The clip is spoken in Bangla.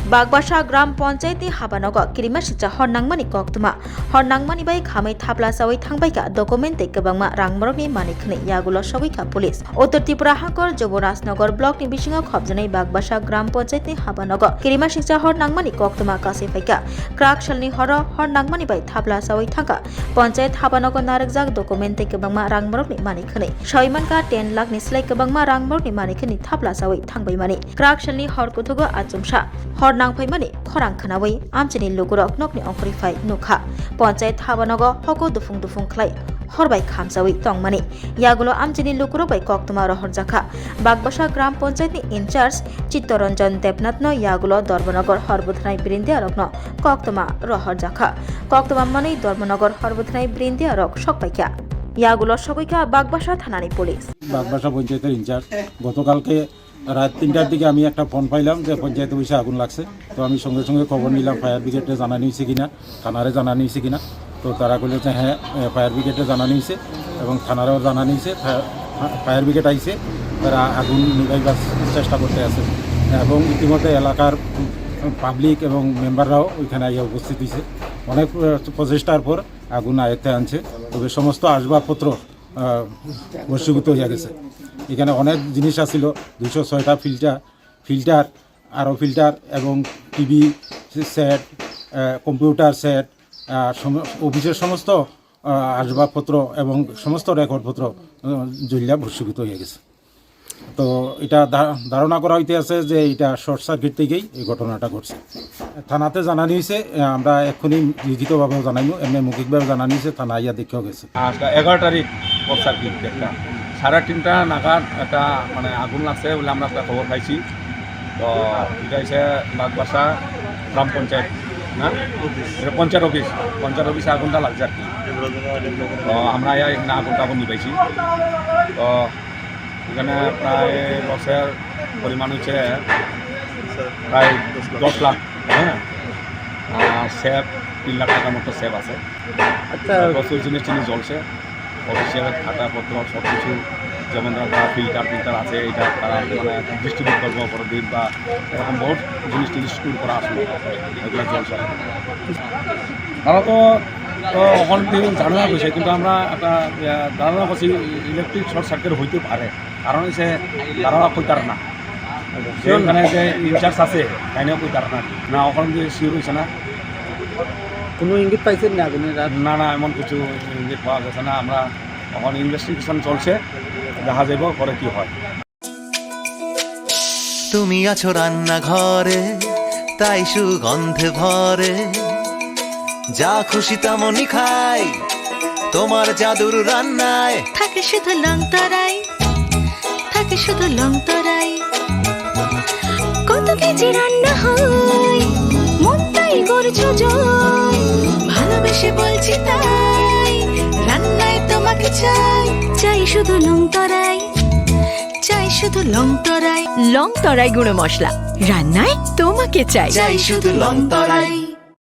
बागबासा ग्राम पंचायतनि हाबानग किरिमासिचा हरनांगमानि कक्तमा हरनांगमानि बै खामै थाब्ला सावै थांबायका डकुमेन्ट गोबांमा रांमरगनि मानिखनै यागुल सगैका पुलिस उत्तर त्रिपुरा हाकर जबराजनगर ब्लकनि बिसिङाव खबजानाय बागबासा ग्राम पंचायतनि हाबानग किरिमासिचा हरनांगमानि कक्तमा कासे फैका क्राक सालनि हरनांगमानि बै थाब्ला सावै थांका पंचायत हाबानग नारकजाक डकुमेन्ट गोबांमा रांमरगनि मानिखनै सयमानका 10 लाखनि स्लाय गोबांमा रांमरगनि मानिखनै थाब्ला सावै थांबाय मानि क्राक सालनि हरकुथुगो आचुमसा हरनांफैमानि खरां खोनावै आमचिनि लुगुरक नकनि अंखरिफाय नुखा पंचायत हाबानग हको दुफुं दुफुं खलाय हरबाय खामजावै तंमानि यागुलो आमचिनि लुगुरक बै कक्तमा रहरजाखा बागबासा ग्राम पंचायतनि इनचार्ज चित्तरंजन देबनाथनो यागुलो धर्मनगर हरबुथनाय ब्रिन्दियारकन कक्तमा रहरजाखा कक्तमा माने धर्मनगर हरबुथनाय ब्रिन्दियारक सकपाइका यागुलो सबैका बागबासा थानानि पुलिस बागबासा पंचायतेर इनचार्ज गतकालके রাত ৩টার দিকে আমি একটা ফোন পাইলাম যে পঞ্চায়েত অফিসে আগুন লাগছে। তো আমি সঙ্গে সঙ্গে খবর নিলাম ফায়ার ব্রিগেডে জানানো হয়েছে কিনা, থানারে জানানো হয়েছে কিনা। তো তারা বলল যে হ্যাঁ ফায়ার ব্রিগেডে জানানো হয়েছে এবং থানারেও জানানো হয়েছে। ফায়ার ব্রিগেড আইছে, তারা আগুন নিভাইবার চেষ্টা করতে আছে এবং ইতিমধ্যে এলাকার পাবলিক এবং মেম্বাররাও ওইখানে আইয়া উপস্থিত হয়েছে। অনেক প্রচেষ্টার পর আগুন আয়ত্তে আনছে। তবে সমস্ত আসবাবপত্র ভস্মীভূত হয়ে গেছে। এখানে অনেক জিনিস আছিল, 206টা ফিল্টার আরও ফিল্টার এবং টিভি সেট, কম্পিউটার সেট, অফিসের সমস্ত আসবাবপত্র এবং সমস্ত রেকর্ডপত্র জ্বলিয়া ভস্মীভূত হয়ে গেছে। তো এটা ধারণা করা হইতে আছে যে এটা শর্ট সার্কিট থেকেই এই ঘটনাটা ঘটছে। থানাতে জানানো হয়েছে, আমরা এক্ষুনি লিখিতভাবেও জানাইনি, এমনি মৌখিকভাবে জানানো হয়েছে, থানা আইয়া দেখেও গেছে। 11 তারিখ শর্ট সার্কিট একটা 3:30 নাগাদ একটা মানে আগুন লাগছে বলে আমরা একটা খবর পাইছি। তো এটা হচ্ছে বাগবাসা গ্রাম পঞ্চায়েত না পঞ্চায়েত অফিসে আগুনটা লাগছে আর কি। তো আমরা এখানে আগুনটা নিবাইছি। তো এখানে প্রায় লসের পরিমাণ হচ্ছে প্রায় 10 লাখ, হ্যাঁ। সেভ 3 লাখ টাকার মতো সেভ আছে। প্রচুর জিনিস জ্বলছে। অফিসিয়াল খাতাপত্র সব কিছু, যেমন তারা ফিল্টার আছে, এটা তারা মানে ডিস্ট্রিবিউট করবো পরের দিন বা এরকম বহুত জিনিস স্টোর করা আসলো, এগুলো জলছে। তারা তো ওখান থেকে জানা গেছে, কিন্তু আমরা একটা ধারণা করছি ইলেকট্রিক শর্ট সার্কিট হইতে পারে। কারণ হচ্ছে তারা কইতার না, সেখানে যে ইনচার্জ আছে তাইও কইতার না ওখান দিয়ে শিওর হয়েছে না। কোনো ইঙ্গিত পাইছেন না আগুনের? না এমন কিছু ইঙ্গিত পাওয়া গেছে না। আমরা এখন ইনভেস্টিগেশন চলছে, দেখা যাব পরে কি হয়। তুমি আছো রান্নাঘরে, তাই সুগন্ধে ভরে, যা খুশি তেমনই খাই, তোমার জাদুর রান্নায় থাকে শুধু লং তরাই, থাকে শুধু লং তরাই। কত কেজি রান্না হয়, মনটাই করছো জয়, ভালোবেসে বলছি তাই, রান্নায় তোমাকে চাই, চাই শুধু লং তরাই, চাই শুধু লং তরাই। লং তরাই গুঁড়ো মশলা, রান্নায় তোমাকে চাই, চাই শুধু লং তরাই।